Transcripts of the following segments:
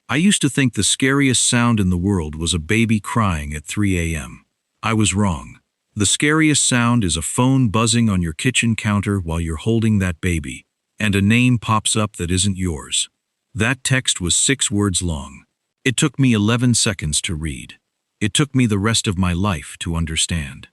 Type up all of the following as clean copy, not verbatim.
I used to think the scariest sound in the world was a baby crying at 3 a.m. I was wrong. The scariest sound is a phone buzzing on your kitchen counter while you're holding that baby, and a name pops up that isn't yours. That text was 6 words long. It took me 11 seconds to read. It took me the rest of my life to understand.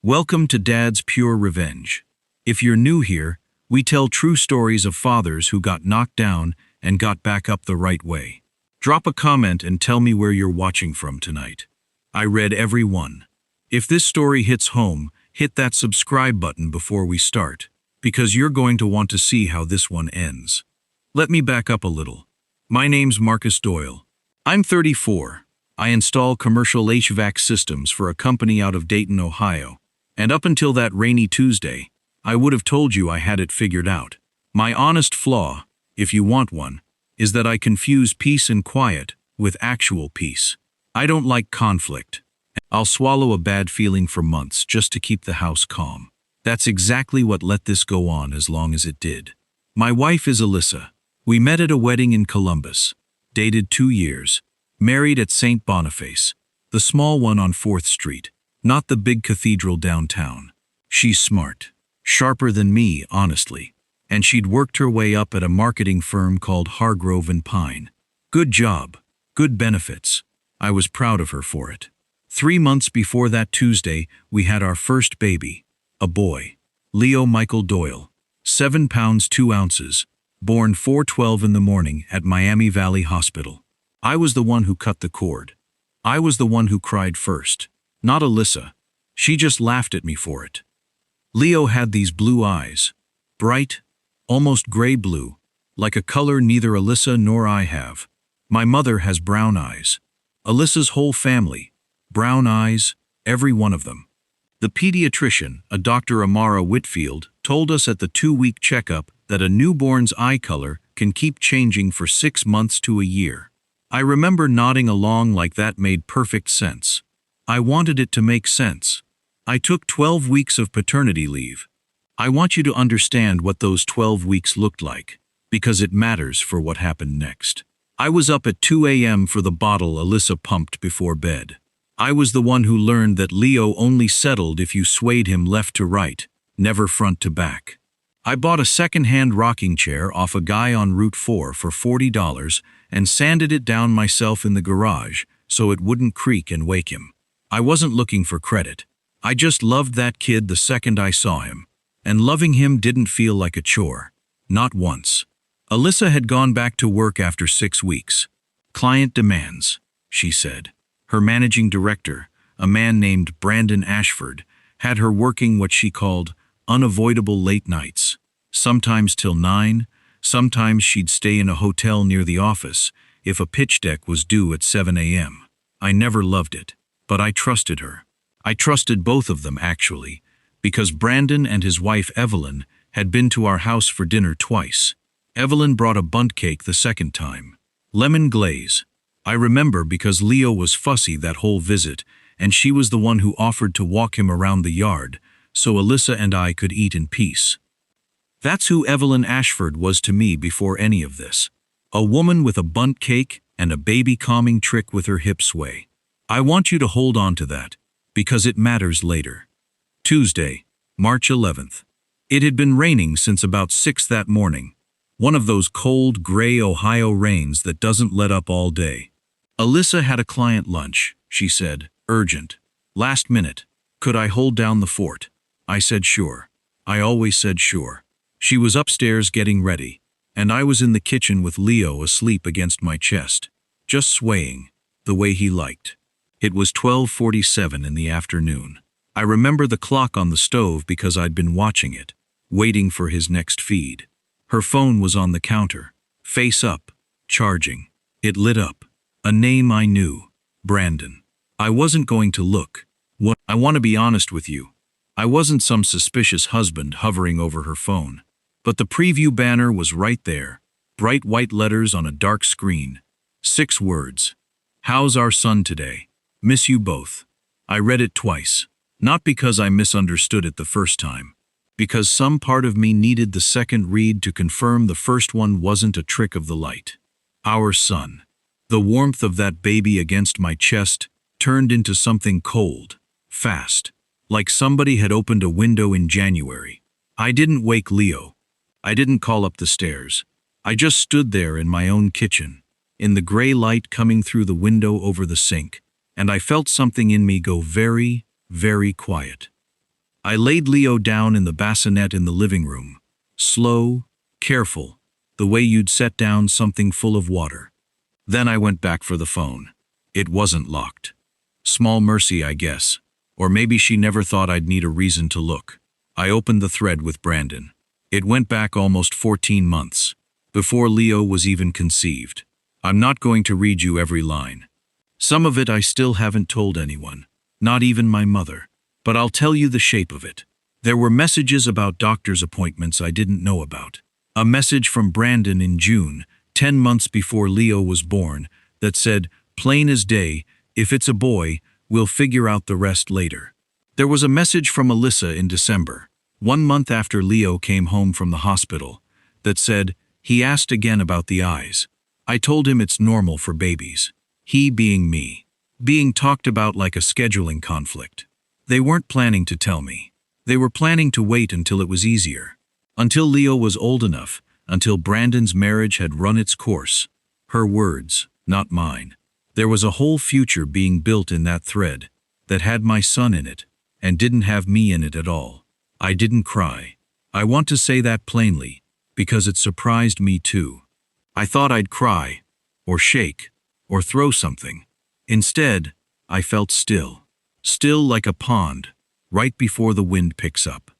Welcome to Dad's Pure Revenge. If you're new here, we tell true stories of fathers who got knocked down and got back up the right way. Drop a comment and tell me where you're watching from tonight. I read every one. If this story hits home, hit that subscribe button before we start, because you're going to want to see how this one ends. Let me back up a little. My name's Marcus Doyle. I'm 34. I install commercial HVAC systems for a company out of Dayton, Ohio. And up until that rainy Tuesday, I would have told you I had it figured out. My honest flaw, if you want one, is that I confuse peace and quiet with actual peace. I don't like conflict. I'll swallow a bad feeling for months just to keep the house calm. That's exactly what let this go on as long as it did. My wife is Alyssa. We met at a wedding in Columbus, dated 2 years, married at St. Boniface, the small one on 4th Street, not the big cathedral downtown. She's smart, sharper than me, honestly, and she'd worked her way up at a marketing firm called Hargrove and Pine. Good job, good benefits. I was proud of her for it. 3 months before that Tuesday, we had our first baby, a boy, Leo Michael Doyle, 7 pounds 2 ounces, born 4:12 in the morning at Miami Valley Hospital. I was the one who cut the cord. I was the one who cried first, not Alyssa. She just laughed at me for it. Leo had these blue eyes, bright, almost gray blue, like a color neither Alyssa nor I have. My mother has brown eyes. Alyssa's whole family, brown eyes, every one of them. The pediatrician, a Dr. Amara Whitfield, told us at the 2-week checkup that a newborn's eye color can keep changing for 6 months to a year. I remember nodding along like that made perfect sense. I wanted it to make sense. I took 12 weeks of paternity leave. I want you to understand what those 12 weeks looked like, because it matters for what happened next. I was up at 2 a.m. for the bottle Alyssa pumped before bed. I was the one who learned that Leo only settled if you swayed him left to right, never front to back. I bought a second-hand rocking chair off a guy on Route 4 for $40 and sanded it down myself in the garage so it wouldn't creak and wake him. I wasn't looking for credit. I just loved that kid the second I saw him. And loving him didn't feel like a chore. Not once. Alyssa had gone back to work after 6 weeks. Client demands, she said. Her managing director, a man named Brandon Ashford, had her working what she called unavoidable late nights. Sometimes till 9, sometimes she'd stay in a hotel near the office if a pitch deck was due at 7 a.m. I never loved it, but I trusted her. I trusted both of them, actually, because Brandon and his wife Evelyn had been to our house for dinner twice. Evelyn brought a bundt cake the second time. Lemon glaze. I remember because Leo was fussy that whole visit, and she was the one who offered to walk him around the yard, so Alyssa and I could eat in peace. That's who Evelyn Ashford was to me before any of this. A woman with a bundt cake and a baby calming trick with her hip sway. I want you to hold on to that, because it matters later. Tuesday, March 11th. It had been raining since about 6 that morning. One of those cold, gray Ohio rains that doesn't let up all day. Alyssa had a client lunch, she said, urgent. Last minute. Could I hold down the fort? I said sure. I always said sure. She was upstairs getting ready, and I was in the kitchen with Leo asleep against my chest, just swaying, the way he liked. It was 12:47 in the afternoon. I remember the clock on the stove because I'd been watching it, waiting for his next feed. Her phone was on the counter, face up, charging. It lit up. A name I knew, Brandon. I wasn't going to look. I want to be honest with you. I wasn't some suspicious husband hovering over her phone. But the preview banner was right there, bright white letters on a dark screen. 6 words. How's our son today? Miss you both. I read it twice. Not because I misunderstood it the first time. Because some part of me needed the second read to confirm the first one wasn't a trick of the light. Our son. The warmth of that baby against my chest turned into something cold, fast, like somebody had opened a window in January. I didn't wake Leo. I didn't call up the stairs. I just stood there in my own kitchen, in the gray light coming through the window over the sink, and I felt something in me go very, very quiet. I laid Leo down in the bassinet in the living room, slow, careful, the way you'd set down something full of water. Then I went back for the phone. It wasn't locked. Small mercy, I guess. Or maybe she never thought I'd need a reason to look. I opened the thread with Brandon. It went back almost 14 months, before Leo was even conceived. I'm not going to read you every line. Some of it I still haven't told anyone, not even my mother. But I'll tell you the shape of it. There were messages about doctor's appointments I didn't know about. A message from Brandon in June, 10 months before Leo was born, that said, plain as day, if it's a boy, we'll figure out the rest later. There was a message from Alyssa in December, 1 month after Leo came home from the hospital, that said, he asked again about the eyes. I told him it's normal for babies. He being me. Being talked about like a scheduling conflict. They weren't planning to tell me. They were planning to wait until it was easier. Until Leo was old enough, until Brandon's marriage had run its course. Her words, not mine. There was a whole future being built in that thread, that had my son in it, and didn't have me in it at all. I didn't cry. I want to say that plainly, because it surprised me too. I thought I'd cry, or shake, or throw something. Instead, I felt still. Still like a pond, right before the wind picks up.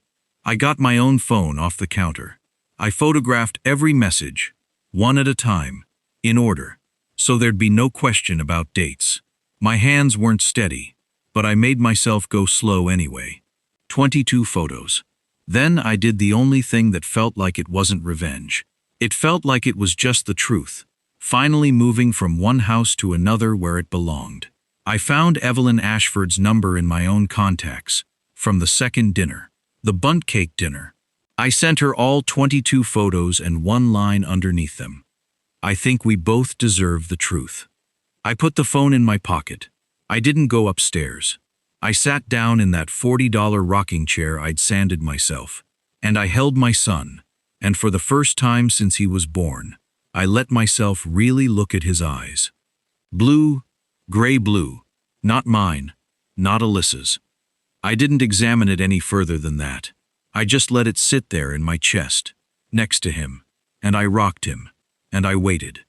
I got my own phone off the counter. I photographed every message, one at a time, in order, so there'd be no question about dates. My hands weren't steady, but I made myself go slow anyway. 22 photos. Then I did the only thing that felt like it wasn't revenge. It felt like it was just the truth, finally moving from one house to another where it belonged. I found Evelyn Ashford's number in my own contacts, from the second dinner, the bundt cake dinner. I sent her all 22 photos and one line underneath them. I think we both deserve the truth. I put the phone in my pocket. I didn't go upstairs. I sat down in that $40 rocking chair I'd sanded myself, and I held my son, and for the first time since he was born, I let myself really look at his eyes. Blue, gray blue, not mine, not Alyssa's. I didn't examine it any further than that. I just let it sit there in my chest, next to him, and I rocked him, and I waited.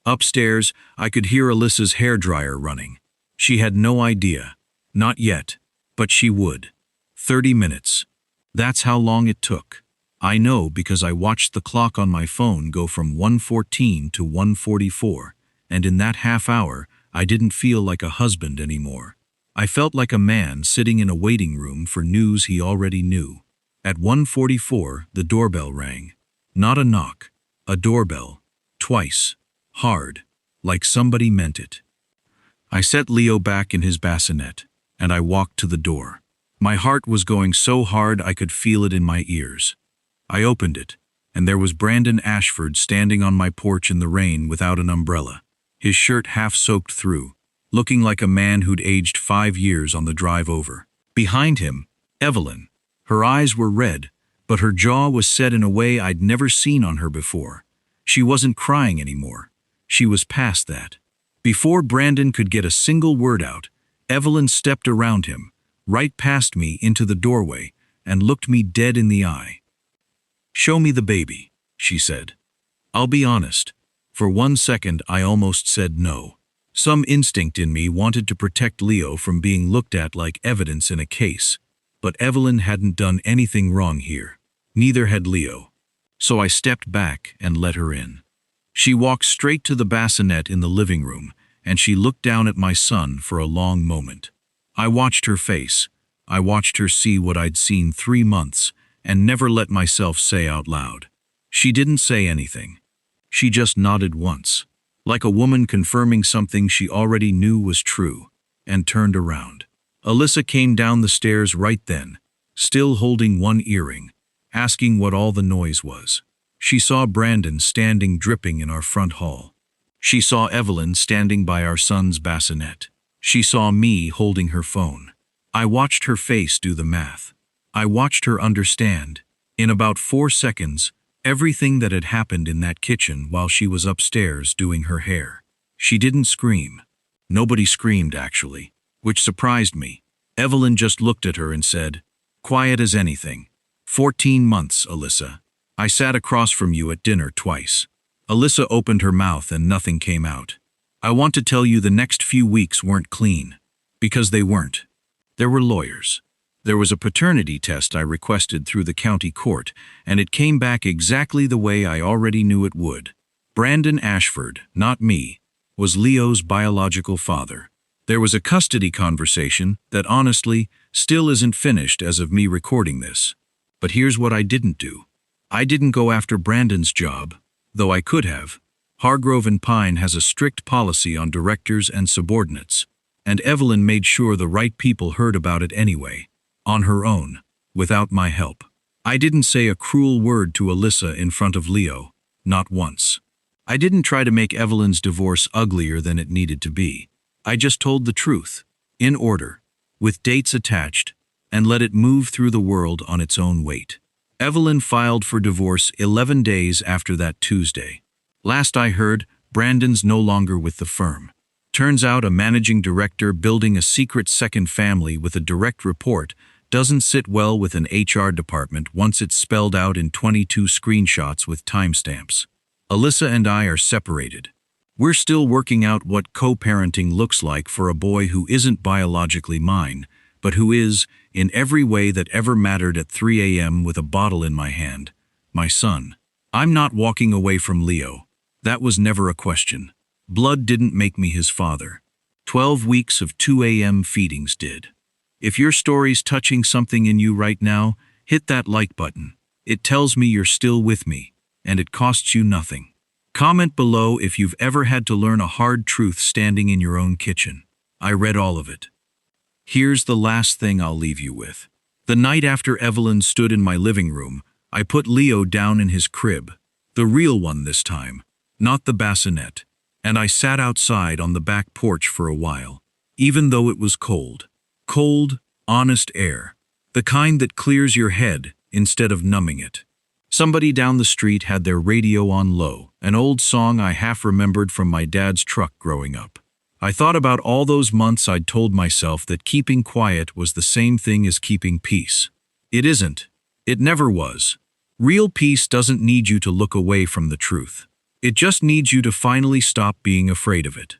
Upstairs, I could hear Alyssa's hairdryer running. She had no idea, not yet, but she would. 30 minutes. That's how long it took. I know because I watched the clock on my phone go from 1:14 to 1:44, and in that half hour, I didn't feel like a husband anymore. I felt like a man sitting in a waiting room for news he already knew. At 1:44, the doorbell rang. Not a knock, a doorbell. Twice. Hard. Like somebody meant it. I set Leo back in his bassinet, and I walked to the door. My heart was going so hard I could feel it in my ears. I opened it, and there was Brandon Ashford standing on my porch in the rain without an umbrella, his shirt half soaked through, looking like a man who'd aged 5 years on the drive over. Behind him, Evelyn. Her eyes were red, but her jaw was set in a way I'd never seen on her before. She wasn't crying anymore. She was past that. Before Brandon could get a single word out, Evelyn stepped around him, right past me into the doorway, and looked me dead in the eye. "Show me the baby," she said. I'll be honest. For 1 second, I almost said no. Some instinct in me wanted to protect Leo from being looked at like evidence in a case, but Evelyn hadn't done anything wrong here. Neither had Leo. So I stepped back and let her in. She walked straight to the bassinet in the living room, and she looked down at my son for a long moment. I watched her face. I watched her see what I'd seen 3 months, and never let myself say out loud. She didn't say anything. She just nodded once, like a woman confirming something she already knew was true, and turned around. Alyssa came down the stairs right then, still holding one earring, asking what all the noise was. She saw Brandon standing dripping in our front hall. She saw Evelyn standing by our son's bassinet. She saw me holding her phone. I watched her face do the math. I watched her understand. In about 4 seconds, everything that had happened in that kitchen while she was upstairs doing her hair. She didn't scream. Nobody screamed, actually, which surprised me. Evelyn just looked at her and said, "Quiet as anything. 14 months, Alyssa. I sat across from you at dinner twice." Alyssa opened her mouth and nothing came out. I want to tell you the next few weeks weren't clean. Because they weren't. There were lawyers. There was a paternity test I requested through the county court, and it came back exactly the way I already knew it would. Brandon Ashford, not me, was Leo's biological father. There was a custody conversation that honestly still isn't finished as of me recording this. But here's what I didn't do. I didn't go after Brandon's job, though I could have. Hargrove and Pine has a strict policy on directors and subordinates, and Evelyn made sure the right people heard about it anyway, on her own, without my help. I didn't say a cruel word to Alyssa in front of Leo, not once. I didn't try to make Evelyn's divorce uglier than it needed to be. I just told the truth, in order, with dates attached, and let it move through the world on its own weight. Evelyn filed for divorce 11 days after that Tuesday. Last I heard, Brandon's no longer with the firm. Turns out a managing director building a secret second family with a direct report doesn't sit well with an HR department once it's spelled out in 22 screenshots with timestamps. Alyssa and I are separated. We're still working out what co-parenting looks like for a boy who isn't biologically mine, but who is, in every way that ever mattered at 3 a.m. with a bottle in my hand, my son. I'm not walking away from Leo. That was never a question. Blood didn't make me his father. 12 weeks of 2 a.m. feedings did. If your story's touching something in you right now, hit that like button. It tells me you're still with me, and it costs you nothing. Comment below if you've ever had to learn a hard truth standing in your own kitchen. I read all of it. Here's the last thing I'll leave you with. The night after Evelyn stood in my living room, I put Leo down in his crib. The real one this time, not the bassinet. And I sat outside on the back porch for a while, even though it was cold. Cold, honest air. The kind that clears your head instead of numbing it. Somebody down the street had their radio on low, an old song I half remembered from my dad's truck growing up. I thought about all those months I'd told myself that keeping quiet was the same thing as keeping peace. It isn't. It never was. Real peace doesn't need you to look away from the truth. It just needs you to finally stop being afraid of it.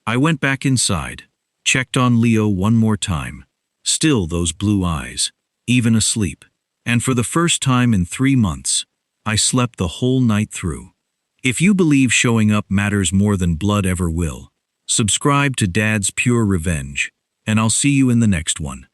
I went back inside, checked on Leo one more time. Still those blue eyes, even asleep. And for the first time in 3 months, I slept the whole night through. If you believe showing up matters more than blood ever will, subscribe to Dad's Pure Revenge, and I'll see you in the next one.